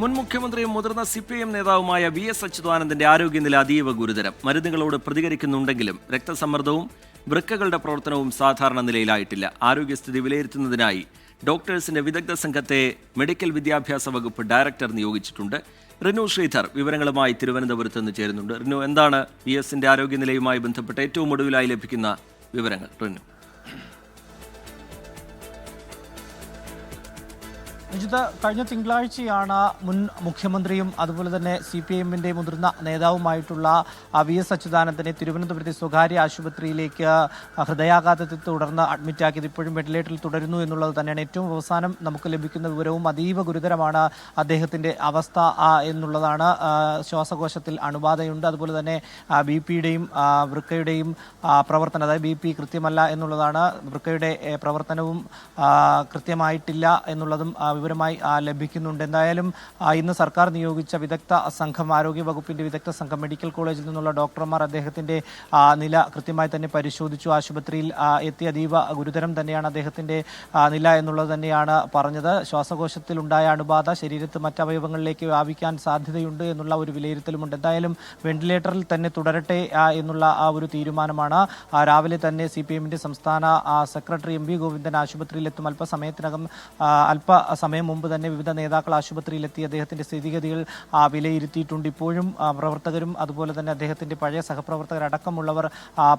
മുൻ മുഖ്യമന്ത്രിയും മുതിർന്ന CPIM നേതാവുമായ VS അച്യുതാനന്ദന്റെ ആരോഗ്യനില അതീവ ഗുരുതരം. മരുന്നുകളോട് പ്രതികരിക്കുന്നുണ്ടെങ്കിലും രക്തസമ്മർദ്ദവും വൃക്കകളുടെ പ്രവർത്തനവും സാധാരണ നിലയിലായിട്ടില്ല. ആരോഗ്യസ്ഥിതി വിലയിരുത്തുന്നതിനായി ഡോക്ടേഴ്സിന്റെ വിദഗ്ധ സംഘത്തെ മെഡിക്കൽ വിദ്യാഭ്യാസ വകുപ്പ് ഡയറക്ടർ നിയോഗിച്ചിട്ടുണ്ട്. റിനു ശ്രീധർ വിവരങ്ങളുമായി തിരുവനന്തപുരത്ത് നിന്ന് ചേരുന്നുണ്ട്. റിനു, എന്താണ് VSന്റെ ആരോഗ്യനിലയുമായി ബന്ധപ്പെട്ട് ഏറ്റവും ഒടുവിലായി ലഭിക്കുന്ന വിവരങ്ങൾ? റിനു. കഴിഞ്ഞ തിങ്കളാഴ്ചയാണ് മുൻ മുഖ്യമന്ത്രിയും അതുപോലെ തന്നെ CPIMന്റെ മുതിർന്ന നേതാവുമായിട്ടുള്ള VS അച്യുതാനന്ദനെ തിരുവനന്തപുരത്തെ സ്വകാര്യ ആശുപത്രിയിലേക്ക് ഹൃദയാഘാതത്തെ തുടർന്ന് അഡ്മിറ്റാക്കിയത്. ഇപ്പോഴും വെന്റിലേറ്ററിൽ തുടരുന്നു എന്നുള്ളത് തന്നെയാണ് ഏറ്റവും അവസാനം നമുക്ക് ലഭിക്കുന്ന വിവരവും. അതീവ ഗുരുതരമാണ് അദ്ദേഹത്തിൻ്റെ അവസ്ഥ എന്നുള്ളതാണ്. ശ്വാസകോശത്തിൽ അണുബാധയുണ്ട്. അതുപോലെ തന്നെ BP-യുടെയും വൃക്കയുടെയും പ്രവർത്തനം, അതായത് BP കൃത്യമല്ല എന്നുള്ളതാണ്. വൃക്കയുടെ പ്രവർത്തനവും കൃത്യമായിട്ടില്ല എന്നുള്ളതും വിവരമായി ലഭിക്കുന്നുണ്ട്. എന്തായാലും ഇന്ന് സർക്കാർ നിയോഗിച്ച വിദഗ്ധ സംഘം, ആരോഗ്യ വകുപ്പിന്റെ വിദഗ്ധ സംഘം, മെഡിക്കൽ കോളേജിൽ നിന്നുള്ള ഡോക്ടർമാർ അദ്ദേഹത്തിന്റെ നില കൃത്യമായി തന്നെ പരിശോധിച്ചു. ആശുപത്രിയിൽ എത്തി. അതീവ ഗുരുതരം തന്നെയാണ് അദ്ദേഹത്തിന്റെ നില എന്നുള്ളത് തന്നെയാണ് പറഞ്ഞത്. ശ്വാസകോശത്തിൽ ഉണ്ടായ അണുബാധ ശരീരത്ത് മറ്റവയവങ്ങളിലേക്ക് വ്യാപിക്കാൻ സാധ്യതയുണ്ട് എന്നുള്ള ഒരു വിലയിരുത്തലുമുണ്ട്. എന്തായാലും വെന്റിലേറ്ററിൽ തന്നെ തുടരട്ടെ എന്നുള്ള ഒരു തീരുമാനമാണ്. രാവിലെ തന്നെ CPIMന്റെ സംസ്ഥാന സെക്രട്ടറി MV ഗോവിന്ദൻ ആശുപത്രിയിലെത്തും. അല്പസമയം മുമ്പ് തന്നെ വിവിധ നേതാക്കൾ ആശുപത്രിയിലെത്തി അദ്ദേഹത്തിന്റെ സ്ഥിതിഗതികൾ വിലയിരുത്തിയിട്ടുണ്ട്. ഇപ്പോഴും പ്രവർത്തകരും അതുപോലെ തന്നെ അദ്ദേഹത്തിന്റെ പഴയ സഹപ്രവർത്തകർ അടക്കമുള്ളവർ,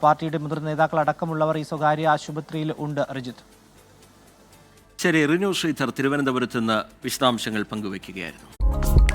പാർട്ടിയുടെ മുതിർന്ന നേതാക്കൾ അടക്കമുള്ളവർ ഈ സ്വകാര്യ ആശുപത്രിയിൽ ഉണ്ട്. റിജിത്ത്. ശരി, റിനു ശ്രീധർ തിരുവനന്തപുരത്ത് നിന്ന് വിശദാംശങ്ങൾ പങ്കുവയ്ക്കുകയായിരുന്നു.